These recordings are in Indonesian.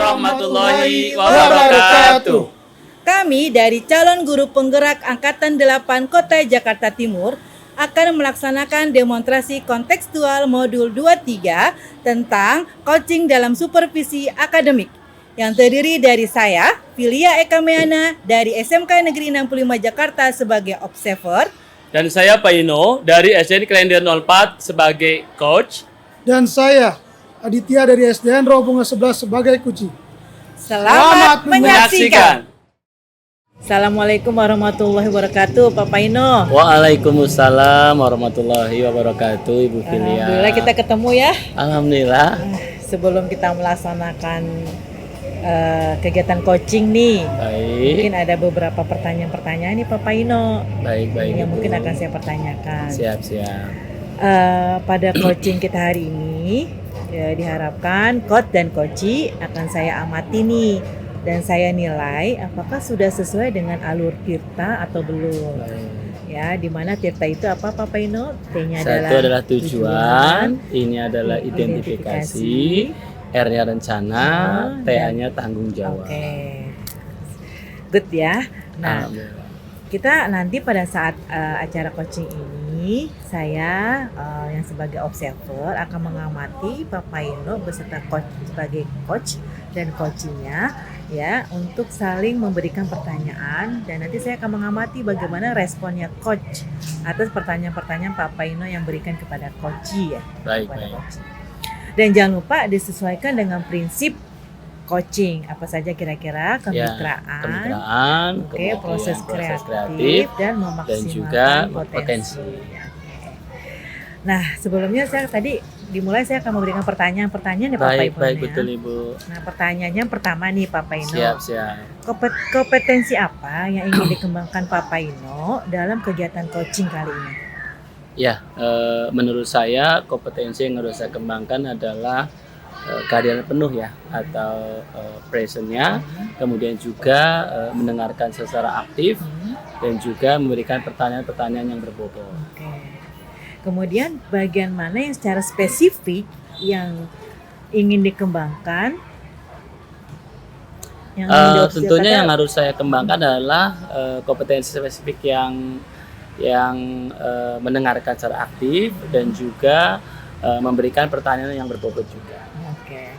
warahmatullahi wabarakatuh. Kami dari calon guru penggerak Angkatan 8 Kota Jakarta Timur akan melaksanakan demonstrasi kontekstual modul 23 tentang coaching dalam supervisi akademik yang terdiri dari saya, Filia Eka Meana dari SMK Negeri 65 Jakarta sebagai observer, Dan saya Pak Ino dari SDN Klender 04 sebagai coach. Dan saya, Aditya dari SDN Rohbunga 11 sebagai kunci. Selamat menyaksikan. Assalamualaikum warahmatullahi wabarakatuh, Pak Paino. Waalaikumsalam warahmatullahi wabarakatuh, Ibu Filia. Alhamdulillah kita ketemu ya. Alhamdulillah. Sebelum kita melaksanakan kegiatan coaching nih, Baik. mungkin ada beberapa pertanyaan-pertanyaan nih Pak Paino Baik. yang Ibu. mungkin akan saya pertanyakan. Siap. Pada coaching kita hari ini ya, diharapkan coach dan coachi akan saya amati nih dan saya nilai apakah sudah sesuai dengan alur tirta atau belum. Baik. Ya, di mana tirta itu apa Pak Paino? T-nya Satu adalah tujuan, ini adalah identifikasi, R-nya rencana, T-nya tanggung jawab. Oke. Good ya. Nah, Alhamdulillah. kita nanti pada saat acara coaching ini, saya yang sebagai observer akan mengamati Pak Paino beserta coach sebagai coach dan coachingnya ya untuk saling memberikan pertanyaan dan nanti saya akan mengamati bagaimana responnya coach atas pertanyaan-pertanyaan Pak Paino yang berikan kepada coachee ya. Baik. Coachee. Dan jangan lupa disesuaikan dengan prinsip coaching apa saja kira-kira kemitraan, Kemitraan, oke, kemudian proses kreatif dan dan memaksimalkan juga potensi. potensi. Oke. Nah, sebelumnya saya tadi dimulai saya akan memberikan pertanyaan-pertanyaan ya Pak Baik, Paino. betul Ibu. Nah, pertanyaannya yang pertama nih Pak Paino. Siap. Kompetensi apa yang ingin dikembangkan Pak Paino dalam kegiatan coaching kali ini? Ya, menurut saya kompetensi yang harus saya kembangkan adalah kehadiran penuh ya, atau presence-nya, kemudian juga mendengarkan secara aktif dan juga memberikan pertanyaan-pertanyaan yang berbobot. Oke. Kemudian bagian mana yang secara spesifik yang ingin dikembangkan? Tentunya yang harus saya kembangkan adalah kompetensi spesifik yang mendengarkan secara aktif dan juga memberikan pertanyaan yang berbobot juga. Oke.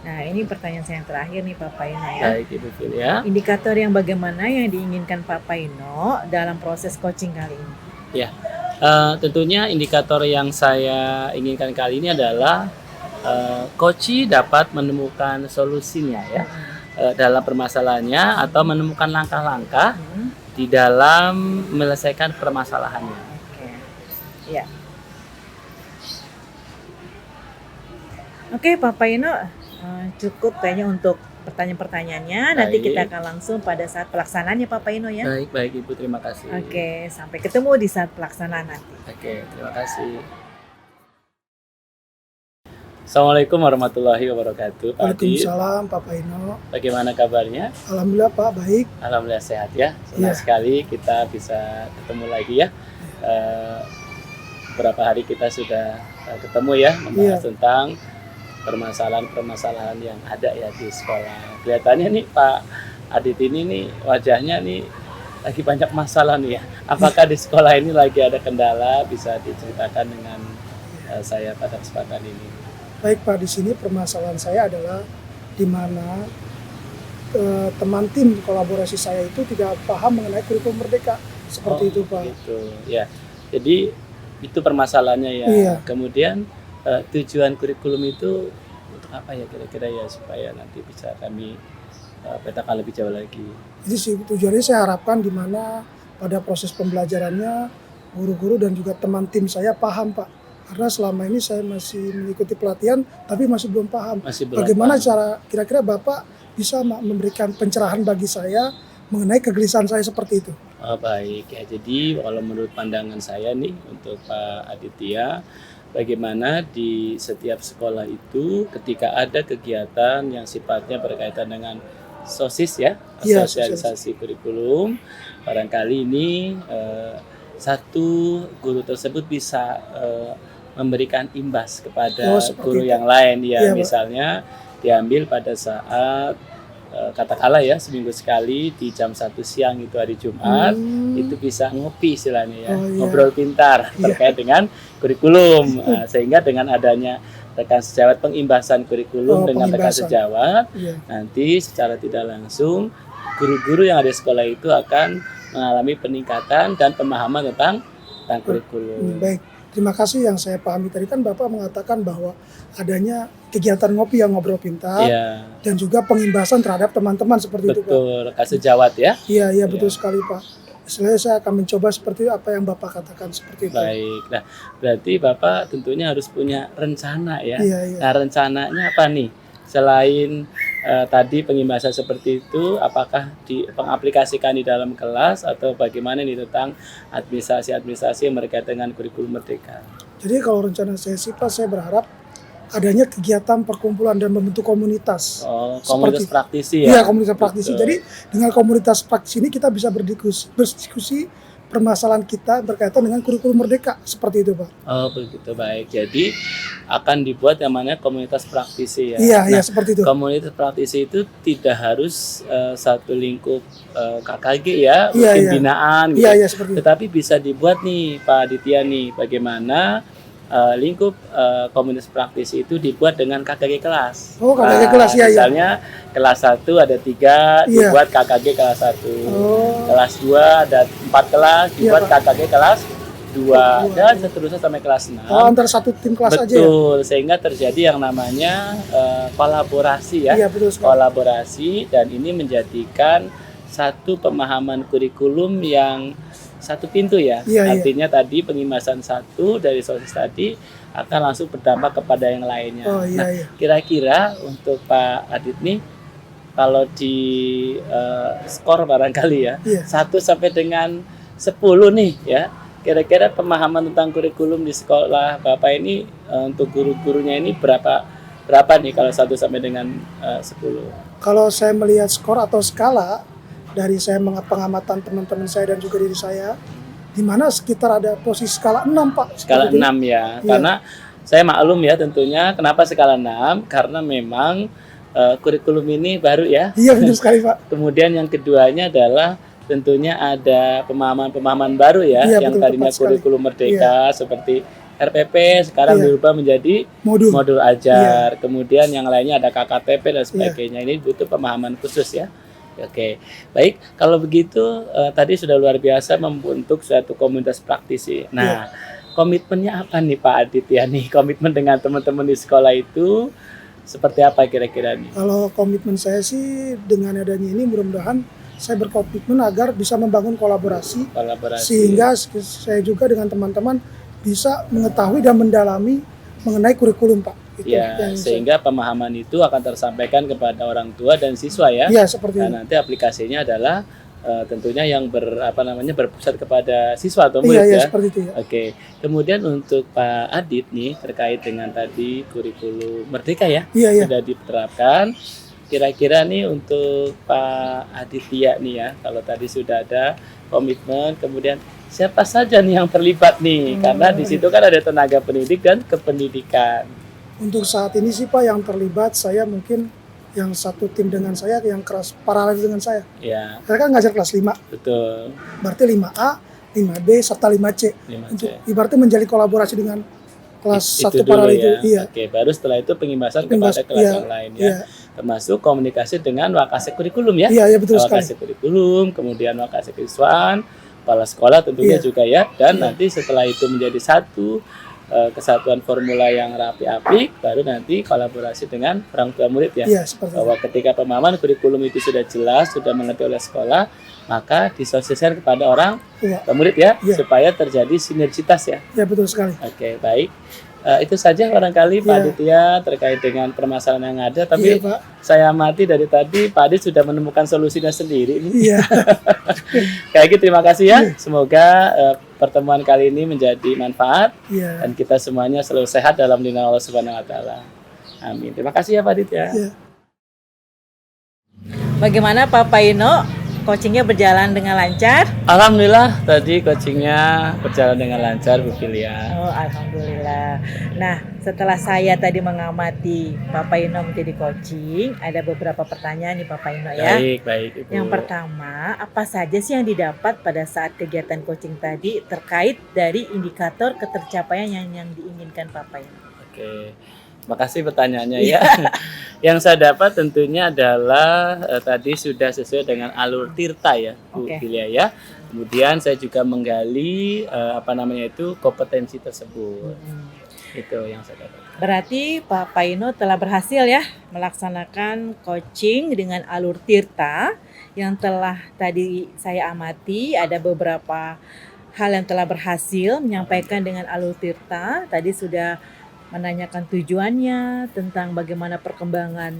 Nah, ini pertanyaan saya yang terakhir nih Pak Paino ya. Baik Ibu Filia. Indikator yang bagaimana yang diinginkan Pak Paino dalam proses coaching kali ini? Ya, tentunya indikator yang saya inginkan kali ini adalah coachee dapat menemukan solusinya ya dalam permasalahannya atau menemukan langkah-langkah di dalam menyelesaikan permasalahannya. Oke. Ya. Oke, Pak Paino, cukup kayaknya untuk pertanyaan-pertanyaannya. Nanti Baik. kita akan langsung pada saat pelaksanaannya Pak Paino ya. Baik Ibu, terima kasih. Oke, sampai ketemu di saat pelaksanaan nanti. Oke, terima kasih. Assalamualaikum warahmatullahi wabarakatuh. Pak Adit, Waalaikumsalam Pak Paino. bagaimana kabarnya? Alhamdulillah Pak, baik. Alhamdulillah sehat ya. Senang Iya. sekali kita bisa ketemu lagi ya. Beberapa hari kita sudah ketemu ya membahas tentang permasalahan-permasalahan yang ada ya di sekolah. Kelihatannya nih Pak Adit ini nih wajahnya nih lagi banyak masalah nih ya. Apakah di sekolah ini lagi ada kendala? Bisa diceritakan dengan saya pada kesempatan ini. Baik Pak, di sini permasalahan saya adalah di mana teman tim kolaborasi saya itu tidak paham mengenai kurikulum merdeka. Seperti itu Pak. Gitu ya. Jadi itu permasalahannya ya. Iya. Kemudian tujuan kurikulum itu untuk apa ya kira-kira ya supaya nanti bisa kami petakan lebih jauh lagi. Jadi sih tujuannya saya harapkan di mana pada proses pembelajarannya guru-guru dan juga teman tim saya paham Pak. Karena selama ini saya masih mengikuti pelatihan tapi masih belum paham. Masih belum Bagaimana paham. cara kira-kira Bapak bisa memberikan pencerahan bagi saya mengenai kegelisahan saya seperti itu. Oh, baik ya. Jadi kalau menurut pandangan saya nih untuk Pak Aditya, bagaimana di setiap sekolah itu ketika ada kegiatan yang sifatnya berkaitan dengan SOSIS ya, Iya, sosialisasi kurikulum, barangkali ini satu guru tersebut bisa memberikan imbas kepada Oh, seperti guru itu. yang lain ya, Iya, Pak. misalnya diambil pada saat katakanlah ya seminggu sekali di jam 1 siang itu hari Jumat, itu bisa ngopi istilahnya ya, Oh, iya. ngobrol pintar terkait dengan kurikulum. Sehingga dengan adanya rekan sejawat, pengimbasan kurikulum dengan rekan Pengimbasan. sejawat, Iya. nanti secara tidak langsung guru-guru yang ada di sekolah itu akan mengalami peningkatan dan pemahaman tentang kurikulum. Baik, terima kasih. Yang saya pahami tadi kan Bapak mengatakan bahwa adanya kegiatan ngopi yang ngobrol pintar Iya, dan juga pengimbasan terhadap teman-teman seperti itu Pak. betul, rekan sejawat ya. Iya, betul sekali Pak. Istilahnya saya akan mencoba seperti apa yang Bapak katakan seperti itu. Baik, nah berarti Bapak tentunya harus punya rencana ya. Iya. Nah rencananya apa nih? Selain tadi pengimbasan seperti itu, apakah pengaplikasikan di dalam kelas atau bagaimana nih tentang administrasi yang berkaitan dengan kurikulum merdeka? Jadi kalau rencana saya sih Pak, saya berharap adanya kegiatan perkumpulan dan membentuk komunitas. Oh, komunitas Seperti- praktisi Iya, ya? komunitas praktisi. Betul. Jadi dengan komunitas praktisi ini kita bisa berdiskusi permasalahan kita berkaitan dengan kurikulum merdeka seperti itu Pak. Oh begitu, baik. Jadi akan dibuat yang namanya komunitas praktisi ya? Iya, seperti itu. Komunitas praktisi itu tidak harus satu lingkup KKG ya, Iya, mungkin iya. binaan gitu. Iya, seperti itu. Tetapi bisa dibuat nih Pak Aditya nih, bagaimana lingkup komunitas praktisi itu dibuat dengan KKG kelas. Oh, KKG kelas, iya. Misalnya kelas 1 ada 3, Iya. dibuat KKG kelas 1. Oh, Kelas 2 ada 4 kelas, dibuat Iya, Pak. KKG kelas 2 dan seterusnya sampai kelas 6. antara satu tim kelas aja ya. Betul, sehingga terjadi yang namanya kolaborasi ya. Iya, betul sekali. Kolaborasi, dan ini menjadikan satu pemahaman kurikulum yang satu pintu ya. Iya. Artinya tadi pengimbasan satu dari sosis tadi akan langsung berdampak kepada yang lainnya. Oh, Nah, iya. kira-kira untuk Pak Adit nih, kalau di skor barangkali ya, Iya. 1 sampai dengan 10 nih ya, kira-kira pemahaman tentang kurikulum di sekolah Bapak ini untuk guru-gurunya ini berapa nih kalau 1 sampai dengan 10? Kalau saya melihat skor atau skala dari saya pengamatan teman-teman saya dan juga diri saya, di mana sekitar ada posisi skala 6 Pak. Skala Seperti itu. 6 ya, Iya. karena saya maklum ya tentunya kenapa skala 6, karena memang kurikulum ini baru ya. Iya, betul sekali Pak. Kemudian yang keduanya adalah tentunya ada pemahaman-pemahaman baru ya, Iya, yang betul, tadinya tepat sekali. kurikulum merdeka seperti RPP sekarang Iya. berubah menjadi Modul. modul ajar. Kemudian yang lainnya ada KKTP dan sebagainya. Ini butuh pemahaman khusus ya. Oke, baik. Kalau begitu tadi sudah luar biasa membentuk suatu komunitas praktisi. Nah, komitmennya apa nih Pak Adit ya nih? Komitmen dengan teman-teman di sekolah itu seperti apa kira-kira nih? Kalau komitmen saya sih dengan adanya ini mudah-mudahan saya berkomitmen agar bisa membangun kolaborasi sehingga saya juga dengan teman-teman bisa mengetahui dan mendalami mengenai kurikulum Pak. Itu Ya, yang sehingga pemahaman itu akan tersampaikan kepada orang tua dan siswa ya. Iya, seperti itu. Nah, nanti aplikasinya adalah tentunya yang berpusat kepada siswa atau murid Iya, ya. seperti itu ya. Oke. Kemudian untuk Pak Adit nih terkait dengan tadi kurikulum merdeka ya, Iya. sudah diterapkan. Kira-kira nih untuk Pak Aditya nih ya, kalau tadi sudah ada komitmen, kemudian siapa saja nih yang terlibat nih? Karena di situ kan ada tenaga pendidik dan kependidikan. Untuk saat ini sih Pak yang terlibat saya mungkin yang satu tim dengan saya yang kelas paralel dengan saya. Ya, Saya kan ngajar kelas 5, betul. berarti 5A, 5B, serta 5C. 5C. Untuk ibaratnya menjalin kolaborasi dengan kelas Itu 1 dulu paralel ya. itu. Iya. Oke, baru setelah itu pengimbasan Pengimbas- kepada kelas iya, yang lain ya. Iya, Termasuk komunikasi dengan wakasek kurikulum ya. iya betul sekali. Wakasek kurikulum, kemudian wakasek siswaan, kepala sekolah tentunya Iya. juga ya. Dan Iya. nanti setelah itu menjadi satu kesatuan formula yang rapi apik, baru nanti kolaborasi dengan orang tua murid ya. Iya, seperti itu. Bahwa ketika pemahaman kurikulum itu sudah jelas, sudah mengerti oleh sekolah, maka disosialisasikan kepada orang Iya. tua murid ya, Iya. supaya terjadi sinergitas ya. Iya, betul sekali. Oke, baik. Itu saja barangkali Pak Iya. Aditya terkait dengan permasalahan yang ada. Tapi Iya, Pak. saya amati dari tadi Pak Adit sudah menemukan solusinya sendiri. Iya. Kayak gitu, terima kasih ya. Semoga pertemuan kali ini menjadi manfaat Iya. dan kita semuanya selalu sehat dalam lindungan Allah Subhanahu Wa Taala. Amin. Terima kasih ya Pak Adit ya. Iya. Bagaimana Pak Paino coachingnya berjalan dengan lancar? Alhamdulillah tadi coachingnya berjalan dengan lancar Bu Filia. Oh, alhamdulillah. Nah, setelah saya tadi mengamati Pak Paino menjadi coaching, ada beberapa pertanyaan nih Pak Paino ya. Baik Ibu. Yang pertama, apa saja sih yang didapat pada saat kegiatan coaching tadi terkait dari indikator ketercapaian yang diinginkan Pak Paino? Oke. Makasih pertanyaannya ya. Yang saya dapat tentunya adalah tadi sudah sesuai dengan alur tirta ya Bu Filia ya. Kemudian saya juga menggali kompetensi tersebut. Itu yang saya dapat. Berarti Pak Paino telah berhasil ya melaksanakan coaching dengan alur tirta yang telah tadi saya amati, ada beberapa hal yang telah berhasil menyampaikan dengan alur tirta. Tadi sudah menanyakan tujuannya, tentang bagaimana perkembangan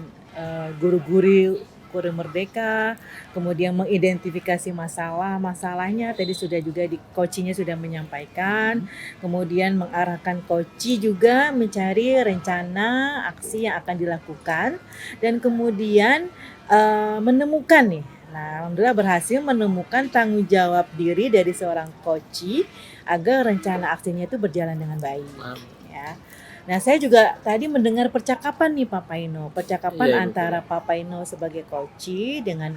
guru-guru merdeka, kemudian mengidentifikasi masalahnya, tadi sudah juga di coachingnya sudah menyampaikan, kemudian mengarahkan coach juga mencari rencana aksi yang akan dilakukan, dan kemudian menemukan nih, nah alhamdulillah berhasil menemukan tanggung jawab diri dari seorang coach agar rencana aksinya itu berjalan dengan baik. Ya. Nah, saya juga tadi mendengar percakapan nih Pak Paino, antara Pak Paino sebagai coach dengan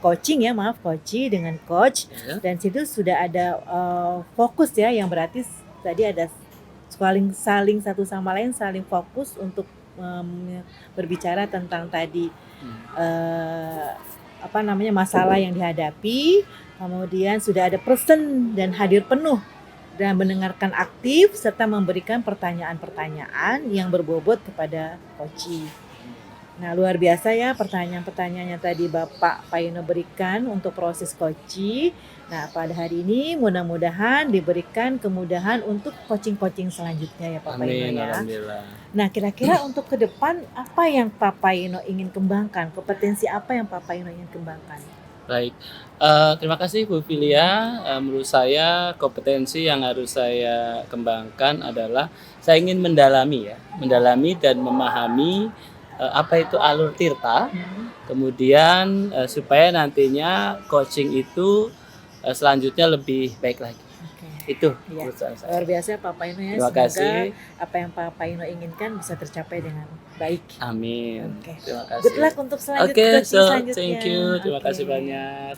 coach dengan coach, dan situ sudah ada fokus ya, yang berarti tadi ada saling satu sama lain saling fokus untuk berbicara tentang tadi masalah yang dihadapi, kemudian sudah ada present dan hadir penuh dan mendengarkan aktif serta memberikan pertanyaan-pertanyaan yang berbobot kepada coach. Nah, luar biasa ya pertanyaan-pertanyaannya tadi Bapak Paino berikan untuk proses coach. Nah, pada hari ini mudah-mudahan diberikan kemudahan untuk coaching-coaching selanjutnya ya Pak Paino ya. Alhamdulillah. Nah, kira-kira untuk ke depan apa yang Pak Paino ingin kembangkan? Kompetensi apa yang Pak Paino ingin kembangkan? Baik, terima kasih Bu Filia. Menurut saya kompetensi yang harus saya kembangkan adalah saya ingin mendalami dan memahami apa itu alur tirta, kemudian supaya nantinya coaching itu selanjutnya lebih baik lagi. Itu ya. Saya. Luar biasa Pak Paino ya. Terima kasih. Apa yang Pak Paino inginkan bisa tercapai dengan baik. Amin. Okay. Terima kasih. Good luck untuk selanjutnya. Thank you. Terima kasih banyak.